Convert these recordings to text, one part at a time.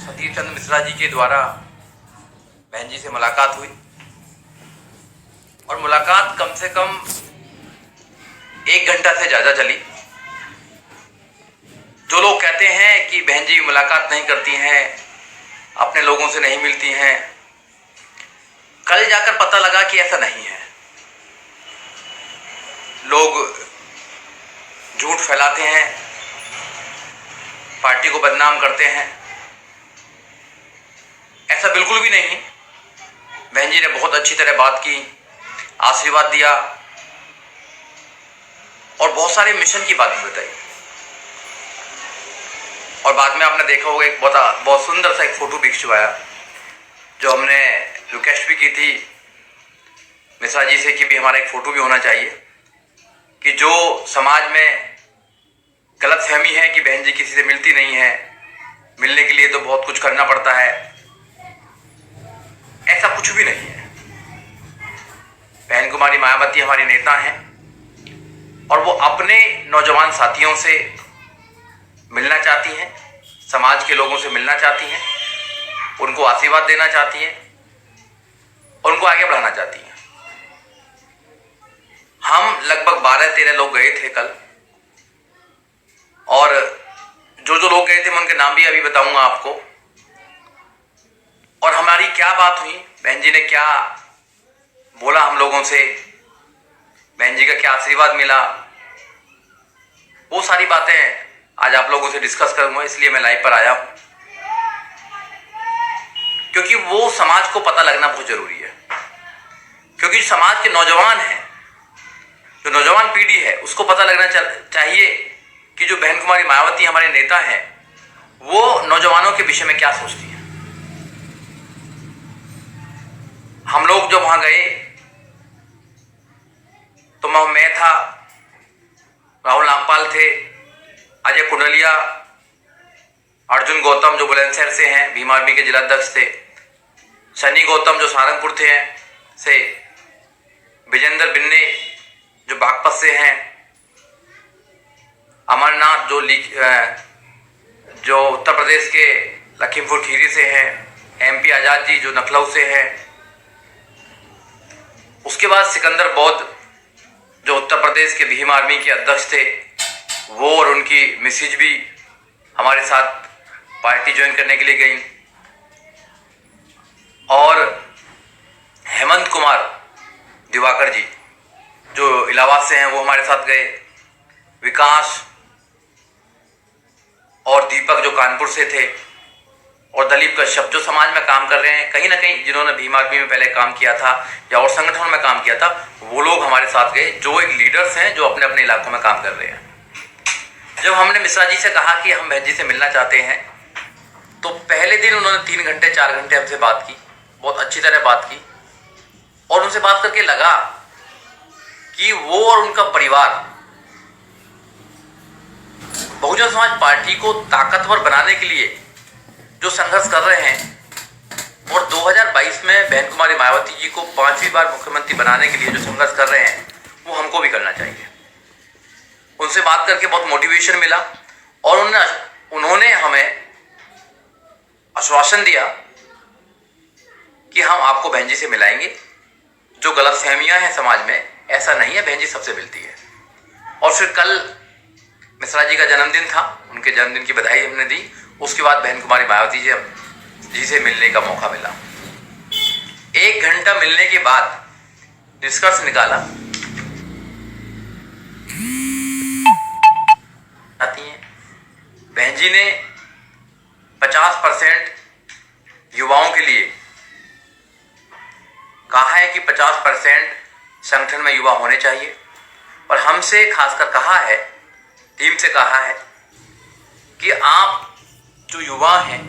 सतीश चंद्र मिश्रा जी के द्वारा बहन जी से मुलाकात हुई और मुलाकात कम से कम 1 घंटा से ज़्यादा चली। जो लोग कहते हैं कि बहन जी मुलाकात नहीं करती हैं, अपने लोगों से नहीं मिलती हैं, कल जाकर पता लगा कि ऐसा नहीं है। लोग झूठ फैलाते हैं, पार्टी को बदनाम करते हैं। ऐसा बिल्कुल भी नहीं। बहन जी ने बहुत अच्छी तरह बात की, आशीर्वाद दिया और बहुत सारे मिशन की बात भी बताई। और बाद में आपने देखा होगा एक बहुत सुंदर सा एक फोटो भी खिंचवाया, जो हमने रिक्वेस्ट भी की थी मिश्रा जी से कि भी हमारा एक फोटो भी होना चाहिए, कि जो समाज में गलतफहमी है कि बहन जी किसी से मिलती नहीं है, मिलने के लिए तो बहुत कुछ करना पड़ता है, ऐसा कुछ भी नहीं है। बहन कुमारी मायावती हमारी नेता हैं और वो अपने नौजवान साथियों से मिलना चाहती हैं, समाज के लोगों से मिलना चाहती हैं, उनको आशीर्वाद देना चाहती हैं, उनको आगे बढ़ाना चाहती हैं। हम लगभग 12-13 लोग गए थे कल, और जो लोग गए थे मैं उनके नाम भी अभी बताऊंगा आपको। और हमारी क्या बात हुई, बहन जी ने क्या बोला हम लोगों से, बहन जी का क्या आशीर्वाद मिला, वो सारी बातें आज आप लोगों से डिस्कस करूंगा। इसलिए मैं लाइव पर आया हूं, क्योंकि वो समाज को पता लगना बहुत जरूरी है। क्योंकि समाज के नौजवान हैं, जो नौजवान पीढ़ी है, उसको पता लगना चाहिए कि जो बहन कुमारी मायावती हमारे नेता हैं, वो नौजवानों के विषय में क्या सोचती हैं। हम लोग जब वहां गए तो मैं था, राहुल नागपाल थे, अजय कुंडलिया, अर्जुन गौतम जो बुलंदशहर से हैं, भीम आर्मी के जिलाध्यक्ष थे, सनी गौतम जो सहारनपुर से, विजेंद्र बिन्ने जो बागपत से हैं, अमरनाथ जो उत्तर प्रदेश के लखीमपुर खीरी से हैं, MP आजाद जी जो नखलऊ से हैं, उसके बाद सिकंदर बौद्ध जो उत्तर प्रदेश के भीम आर्मी के अध्यक्ष थे, वो और उनकी मिसेज भी हमारे साथ पार्टी ज्वाइन करने के लिए गई। और हेमंत कुमार दिवाकर जी जो इलाहाबाद से हैं, वो हमारे साथ गए। विकास और दीपक जो कानपुर से थे, और दलीप कश्यप जो समाज में काम कर रहे हैं, कहीं ना कहीं जिन्होंने भीम आर्मी में पहले काम किया था या और संगठनों में काम किया था, वो लोग हमारे साथ गए, जो एक लीडर्स हैं जो अपने अपने इलाकों में काम कर रहे हैं। जब हमने मिश्रा जी से कहा कि हम बहन जी से मिलना चाहते हैं, तो पहले दिन उन्होंने 3 घंटे 4 घंटे हमसे बात की, बहुत अच्छी तरह बात की। और उनसे बात करके लगा कि वो और उनका परिवार बहुजन समाज पार्टी को ताकतवर बनाने के लिए जो संघर्ष कर रहे हैं, और 2022 में बहन कुमारी मायावती जी को 5वीं बार मुख्यमंत्री बनाने के लिए जो संघर्ष कर रहे हैं, वो हमको भी करना चाहिए। उनसे बात करके बहुत मोटिवेशन मिला, और उन्होंने हमें आश्वासन दिया कि हम आपको बहन जी से मिलाएंगे। जो गलतफहमियां हैं समाज में, ऐसा नहीं है, बहन जी सबसे मिलती है। और फिर कल मिश्रा जी का जन्मदिन था, उनके जन्मदिन की बधाई हमने दी। उसके बाद बहन कुमारी मायावती जी से मिलने का मौका मिला। 1 घंटा मिलने के बाद निष्कर्ष निकाला बहन जी ने 50% युवाओं के लिए कहा है कि 50% संगठन में युवा होने चाहिए। और हमसे खासकर कहा है, टीम से कहा है कि आप जो युवा हैं,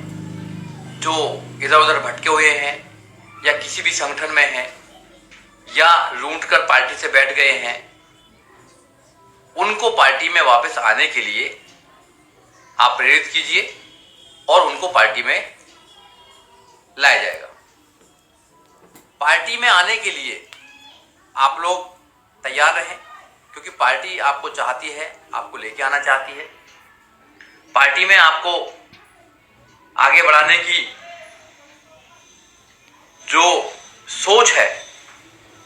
जो इधर उधर भटके हुए हैं, या किसी भी संगठन में हैं, या रूंट कर पार्टी से बैठ गए हैं, उनको पार्टी में वापस आने के लिए आप प्रेरित कीजिए और उनको पार्टी में लाया जाएगा। पार्टी में आने के लिए आप लोग तैयार रहें, क्योंकि पार्टी आपको चाहती है, आपको लेके आना चाहती है। पार्टी में आपको आगे बढ़ाने की जो सोच है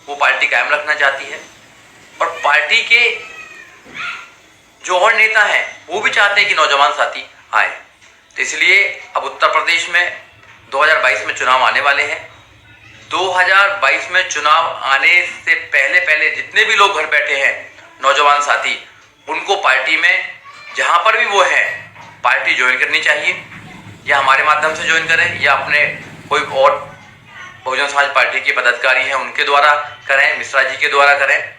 वो पार्टी कायम रखना चाहती है, और पार्टी के जो और नेता हैं वो भी चाहते हैं कि नौजवान साथी आए। तो इसलिए अब उत्तर प्रदेश में 2022 में चुनाव आने वाले हैं। 2022 में चुनाव आने से पहले पहले जितने भी लोग घर बैठे हैं नौजवान साथी, उनको पार्टी में जहां पर भी वो हैं पार्टी ज्वाइन करनी चाहिए, या हमारे माध्यम से ज्वाइन करें या अपने कोई और बहुजन समाज पार्टी के पदाधिकारी हैं उनके द्वारा करें, मिश्रा जी के द्वारा करें।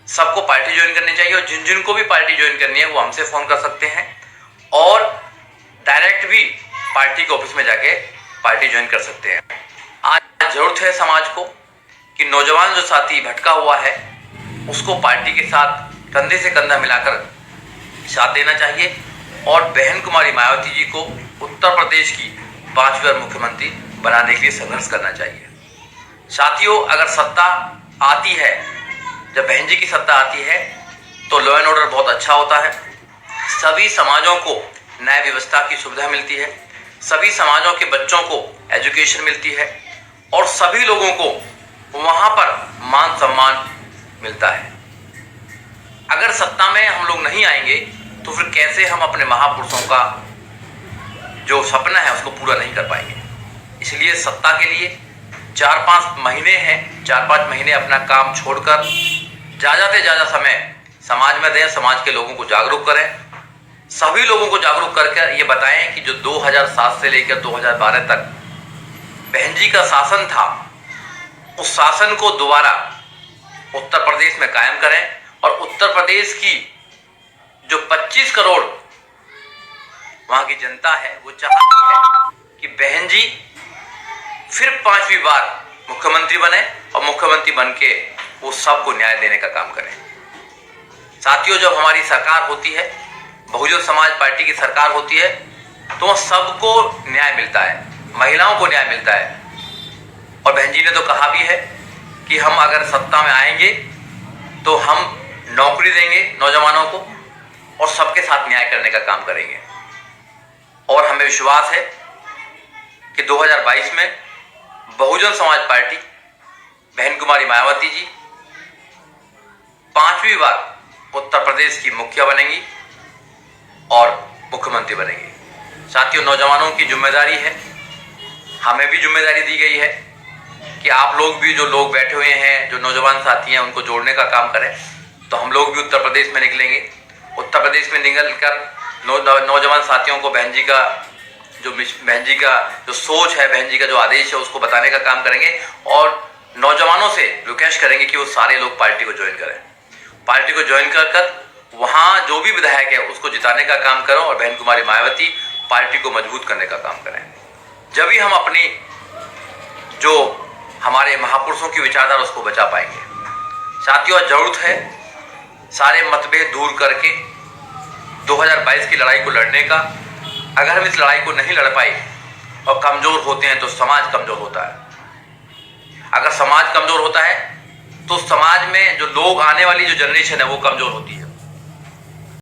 सबको पार्टी ज्वाइन करनी चाहिए, और जिन जिनको भी पार्टी ज्वाइन करनी है वो हमसे फोन कर सकते हैं, और डायरेक्ट भी पार्टी के ऑफिस में जाके पार्टी ज्वाइन कर सकते हैं। आज जरूरत है समाज को कि नौजवान जो साथी भटका हुआ है उसको पार्टी के साथ कंधे से कंधा मिलाकर साथ देना चाहिए, और बहन कुमारी मायावती जी को उत्तर प्रदेश की 5वीं बार मुख्यमंत्री बनाने के लिए संघर्ष करना चाहिए। साथियों, अगर सत्ता आती है, जब बहन जी की सत्ता आती है तो लॉ एंड ऑर्डर बहुत अच्छा होता है, सभी समाजों को न्याय व्यवस्था की सुविधा मिलती है, सभी समाजों के बच्चों को एजुकेशन मिलती है, और सभी लोगों को वहां पर मान सम्मान मिलता है। अगर सत्ता में हम लोग नहीं आएंगे तो फिर कैसे हम अपने महापुरुषों का जो सपना है उसको पूरा नहीं कर पाएंगे। इसलिए सत्ता के लिए 4-5 महीने हैं, 4-5 महीने अपना काम छोड़कर ज़्यादा से ज़्यादा समय समाज में दें, समाज के लोगों को जागरूक करें, सभी लोगों को जागरूक करके ये बताएं कि जो 2007 से लेकर 2012 तक बहन जी का शासन था, उस शासन को दोबारा उत्तर प्रदेश में कायम करें, और उत्तर प्रदेश की जो 25 करोड़ वहां की जनता है वो चाहती है कि बहन जी फिर 5वीं बार मुख्यमंत्री बने, और मुख्यमंत्री बनके वो सबको न्याय देने का काम करें। साथियों, जब हमारी सरकार होती है, बहुजन समाज पार्टी की सरकार होती है, तो सबको न्याय मिलता है, महिलाओं को न्याय मिलता है। और बहन जी ने तो कहा भी है कि हम अगर सत्ता में आएंगे तो हम नौकरी देंगे नौजवानों को, और सबके साथ न्याय करने का काम करेंगे। और हमें विश्वास है कि 2022 में बहुजन समाज पार्टी बहन कुमारी मायावती जी 5वीं बार उत्तर प्रदेश की मुखिया बनेंगी और मुख्यमंत्री बनेंगी। साथियों, नौजवानों की जिम्मेदारी है, हमें भी जिम्मेदारी दी गई है कि आप लोग भी, जो लोग बैठे हुए हैं, जो नौजवान साथी हैं, उनको जोड़ने का काम करें। तो हम लोग भी उत्तर प्रदेश में निकलेंगे, उत्तर प्रदेश में निकल कर नौजवान साथियों को बहन जी का जो सोच है, बहन जी का जो आदेश है, उसको बताने का काम करेंगे, और नौजवानों से रिक्वेस्ट करेंगे कि वो सारे लोग पार्टी को ज्वाइन करें। पार्टी को ज्वाइन कर वहाँ जो भी विधायक है उसको जिताने का काम करें, और बहन कुमारी मायावती पार्टी को मजबूत करने का काम करें। जब भी हम अपनी जो हमारे महापुरुषों की विचारधारा उसको बचा पाएंगे। साथियों, जरूरत है सारे मतभेद दूर करके 2022 की लड़ाई को लड़ने का। अगर हम इस लड़ाई को नहीं लड़ पाए और कमजोर होते हैं तो समाज कमजोर होता है। अगर समाज कमजोर होता है तो समाज में जो लोग, आने वाली जो जनरेशन है वो कमजोर होती है।